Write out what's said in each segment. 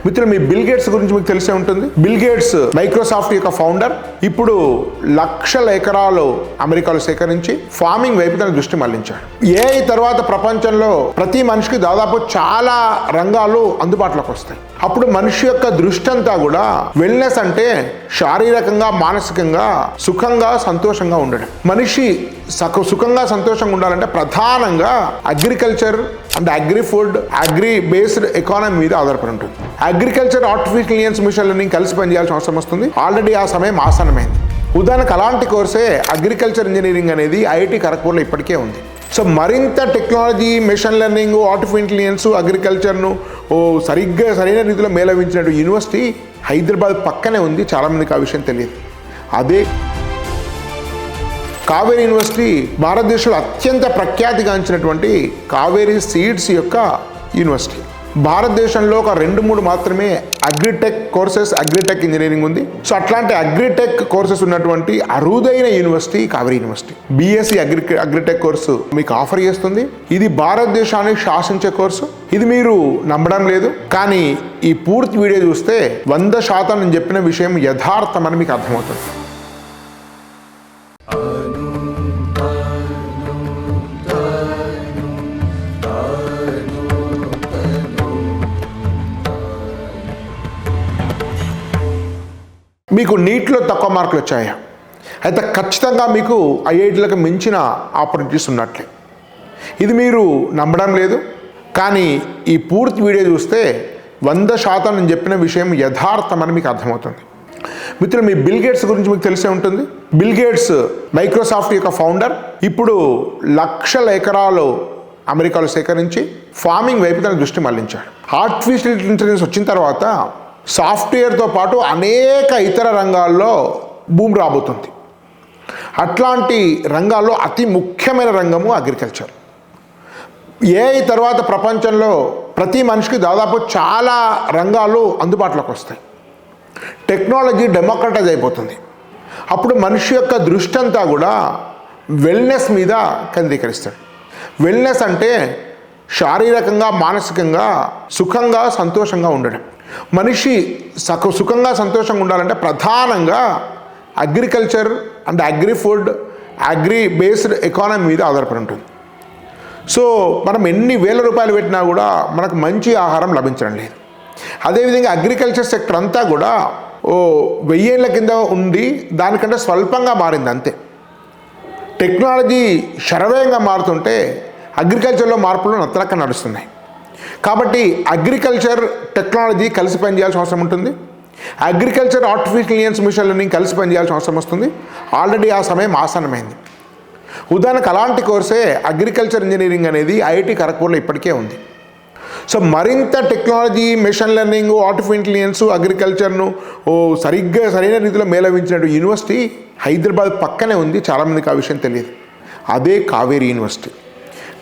మిత్రులు, మీ bill gates గురించి మీకు తెలిసే ఉంటుంది. బిల్ గేట్స్ మైక్రోసాఫ్ట్ యొక్క ఫౌండర్. ఇప్పుడు లక్షల ఎకరాలు అమెరికాలో సేకరించి ఫార్మింగ్ వైపు తన దృష్టి మళ్లించాడు. ఏఐ తర్వాత ప్రపంచంలో ప్రతి మనిషికి దాదాపు చాలా రంగాలు అందుబాటులోకి వస్తాయి. అప్పుడు మనిషి యొక్క దృష్టి అంతా కూడా వెల్నెస్ అంటే శారీరకంగా మానసికంగా సుఖంగా సంతోషంగా ఉండడం. మనిషి సుఖంగా సంతోషంగా ఉండాలంటే ప్రధానంగా agriculture and agri food agri based economy మీద ఆధారపడి ఉంటుంది. Agriculture artificial intelligence machine learning కలిసి పనిచేయాల్సిన అవసరం వస్తుంది. ఆల్రెడీ ఆ సమయం ఆసన్నమైంది. ఉదాహరణకు అలాంటి కోర్సే అగ్రికల్చర్ ఇంజనీరింగ్ అనేది ఐఐటి ఖరగ్పూర్లో ఇప్పటికే ఉంది. సో మరింత technology, machine learning, artificial intelligence, అగ్రికల్చర్ను సరైన రీతిలో మేళవించిన యూనివర్సిటీ హైదరాబాద్ పక్కనే ఉంది. చాలామందికి ఆ విషయం తెలియదు. అదే కావేరీ యూనివర్సిటీ భారతదేశంలో అత్యంత ప్రఖ్యాతిగాంచినటువంటి కావేరీ సీడ్స్ యొక్క యూనివర్సిటీ. భారతదేశంలో ఒక 2-3 మాత్రమే అగ్రిటెక్ కోర్సెస్, అగ్రిటెక్ ఇంజనీరింగ్ ఉంది. సో అట్లాంటి అగ్రిటెక్ కోర్సెస్ ఉన్నటువంటి అరుదైన university Kaveri university. BSc agritech course మీకు ఆఫర్ చేస్తుంది. ఇది భారతదేశాన్ని శాసించే కోర్సు. ఇది మీరు నమ్మడం లేదు, కానీ ఈ పూర్తి వీడియో చూస్తే 100% నేను చెప్పిన విషయం యథార్థమని మీకు అర్థమవుతుంది. మీకు నీట్లో తక్కువ మార్కులు వచ్చాయా? అయితే ఖచ్చితంగా మీకు ఐఐటీలకు మించిన ఆపర్చునిటీస్ ఉన్నట్లే. ఇది మీరు నమ్మడం లేదు, కానీ ఈ పూర్తి వీడియో చూస్తే 100% నేను చెప్పిన విషయం యథార్థమని మీకు అర్థమవుతుంది. మిత్రులు, మీ బిల్ గేట్స్ గురించి మీకు తెలిసే ఉంటుంది. బిల్ గేట్స్ మైక్రోసాఫ్ట్ యొక్క ఫౌండర్. ఇప్పుడు లక్షల ఎకరాలు అమెరికాలో సేకరించి ఫార్మింగ్ వైపు తన దృష్టి మళ్లించాడు. ఆర్టిఫిషియల్ ఇంటెలిజెన్స్ వచ్చిన తర్వాత సాఫ్ట్వేర్తో పాటు అనేక ఇతర రంగాల్లో భూమి రాబోతుంది. అట్లాంటి రంగాల్లో అతి ముఖ్యమైన రంగము అగ్రికల్చర్. ఏఐ తర్వాత ప్రపంచంలో ప్రతి మనిషికి దాదాపు చాలా రంగాలు అందుబాటులోకి వస్తాయి. టెక్నాలజీ డెమోక్రటైజ్ అయిపోతుంది. అప్పుడు మనిషి యొక్క దృష్టి అంతా కూడా వెల్నెస్ మీద కేంద్రీకరిస్తాడు. వెల్నెస్ అంటే శారీరకంగా మానసికంగా సుఖంగా సంతోషంగా ఉండడం. మనిషి సుఖంగా సంతోషంగా ఉండాలంటే ప్రధానంగా agriculture and agri food agri based economy మీద ఆధారపడి ఉంటుంది. సో మనం ఎన్ని వేల రూపాయలు పెట్టినా కూడా మనకు మంచి ఆహారం లభించడం లేదు. అదేవిధంగా అగ్రికల్చర్ సెక్టర్ అంతా కూడా 1000 ఏళ్ల కింద ఉండి దానికంటే స్వల్పంగా మారింది అంతే. టెక్నాలజీ శరవేగంగా మారుతుంటే అగ్రికల్చర్లో మార్పులు నత్తలక్క నడుస్తున్నాయి. కాబట్టి అగ్రికల్చర్ టెక్నాలజీ కలిసి పనిచేయాల్సిన అవసరం ఉంటుంది. Agriculture artificial intelligence machine learning కలిసి పనిచేయాల్సిన అవసరం వస్తుంది. ఆల్రెడీ ఆ సమయం ఆసన్నమైంది. ఉదాహరణకు అలాంటి కోర్సే అగ్రికల్చర్ ఇంజనీరింగ్ అనేది ఐఐటి ఖరగ్పూర్లో ఇప్పటికే ఉంది. సో మరింత technology, machine learning, artificial intelligence, అగ్రికల్చర్ను సరైన రీతిలో మేళవించిన యూనివర్సిటీ హైదరాబాద్ పక్కనే ఉంది. చాలామందికి ఆ విషయం తెలియదు. అదే కావేరీ యూనివర్సిటీ.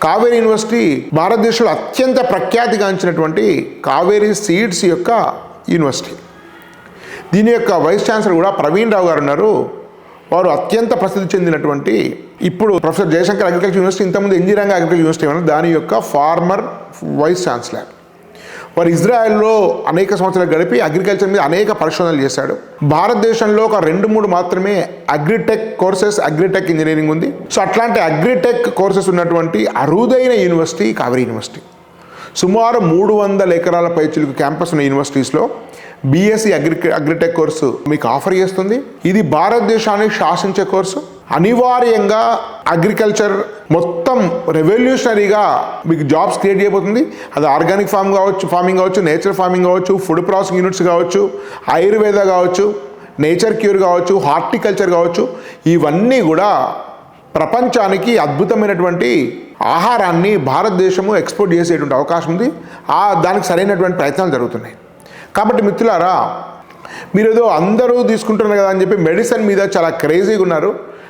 కావేరీ యూనివర్సిటీ భారతదేశంలో అత్యంత ప్రఖ్యాతిగాంచినటువంటి కావేరీ సీడ్స్ యొక్క యూనివర్సిటీ. దీని యొక్క వైస్ ఛాన్సలర్ కూడా ప్రవీణ్ రావు గారు ఉన్నారు. వారు అత్యంత ప్రసిద్ధి చెందినటువంటి ఇప్పుడు ప్రొఫెసర్ జయశంకర్ అగ్రికల్చర్ యూనివర్సిటీ, ఇంతకుముందు ఇందిరాంగా అగ్రికల్చర్ యూనివర్సిటీ అన్నారు, దాని యొక్క ఫార్మర్ వైస్ ఛాన్సలర్. వారు ఇజ్రాయెల్లో అనేక సంవత్సరాలు గడిపి అగ్రికల్చర్ మీద అనేక పరిశోధనలు చేశాడు. భారతదేశంలో ఒక 2-3 మాత్రమే అగ్రిటెక్ కోర్సెస్, అగ్రిటెక్ ఇంజనీరింగ్ ఉంది. సో అట్లాంటి అగ్రిటెక్ కోర్సెస్ ఉన్నటువంటి అరుదైన యూనివర్సిటీ కావేరీ యూనివర్సిటీ. సుమారు 300 ఎకరాల పైచిలుకు క్యాంపస్ ఉన్న యూనివర్సిటీస్లో బీఎస్సీ అగ్రిటెక్ కోర్సు మీకు ఆఫర్ చేస్తుంది. ఇది భారతదేశాన్ని శాసించే కోర్సు. అనివార్యంగా అగ్రికల్చర్ మొత్తం రెవల్యూషనరీగా మీకు జాబ్స్ క్రియేట్ చేయబోతుంది. అది ఆర్గానిక్ ఫార్మింగ్ కావచ్చు, నేచర్ ఫార్మింగ్ కావచ్చు, ఫుడ్ ప్రాసెసింగ్ యూనిట్స్ కావచ్చు, ఆయుర్వేద కావచ్చు, నేచర్ క్యూర్ కావచ్చు, హార్టికల్చర్ కావచ్చు. ఇవన్నీ కూడా ప్రపంచానికి అద్భుతమైనటువంటి ఆహారాన్ని భారతదేశము ఎక్స్పోర్ట్ చేసేటువంటి అవకాశం ఉంది. దానికి సరైనటువంటి ప్రయత్నాలు జరుగుతున్నాయి. కాబట్టి మిత్రులారా, మీరు ఏదో అందరూ తీసుకుంటున్నారు కదా అని చెప్పి మెడిసిన్ మీద చాలా క్రేజీగా ఉన్నారు.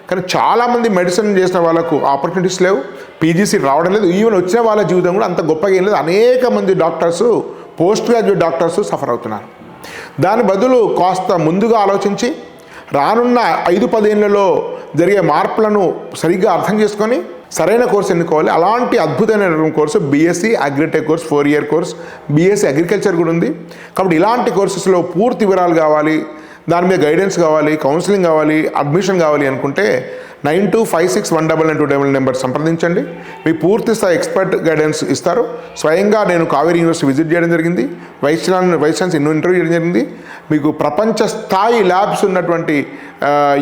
కానీ చాలామంది మెడిసిన్ చేసిన వాళ్ళకు ఆపర్చునిటీస్ లేవు, పీజీసీ రావడం లేదు. ఈవెన్ వచ్చిన వాళ్ళ జీవితం కూడా అంత గొప్పగా ఏం లేదు. అనేక మంది doctors, post graduate doctors suffer అవుతున్నారు. దాని బదులు కాస్త ముందుగా ఆలోచించి రానున్న 5-10 ఏళ్లలో జరిగే మార్పులను సరిగ్గా అర్థం చేసుకొని సరైన కోర్సు ఎన్నుకోవాలి. అలాంటి అద్భుతమైన course BSc agritech course, 4 year course. BSc agriculture కూడా ఉంది. కాబట్టి ఇలాంటి కోర్సెస్లో పూర్తి వివరాలు కావాలి, దాని మీద గైడెన్స్ కావాలి, కౌన్సిలింగ్ కావాలి, అడ్మిషన్ కావాలి అనుకుంటే 92561992 నెంబర్ సంప్రదించండి. మీ పూర్తి స్థాయి ఎక్స్పర్ట్ గైడెన్స్ ఇస్తారు. స్వయంగా నేను కావేరీ యూనివర్సిటీ విజిట్ చేయడం జరిగింది, వైస్ ఛాన్సలర్ ఇంటర్వ్యూ చేయడం జరిగింది. మీకు ప్రపంచ స్థాయి ల్యాబ్స్ ఉన్నటువంటి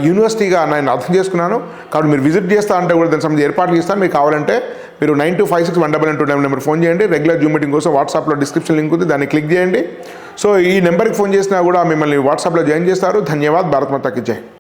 యూనివర్సిటీగా నేను అర్థం చేసుకున్నాను. కాబట్టి మీరు విజిట్ చేస్తా అంటే కూడా దానికి సంబంధించి ఏర్పాట్లు చేస్తాను. మీకు కావాలంటే మీరు 92561992 నెంబర్ ఫోన్ చేయండి. రెగ్యులర్ జూమ్ మీటింగ్ కోసం వాట్సాప్లో డిస్క్రిప్షన్ లింక్ ఉంది, దాన్ని క్లిక్ చేయండి. సో ఈ నెంబర్కి ఫోన్ చేసినా కూడా మిమ్మల్ని వాట్సాప్లో జాయిన్ చేస్తారు. ధన్యవాద్. భారత్ మాతాకి జై.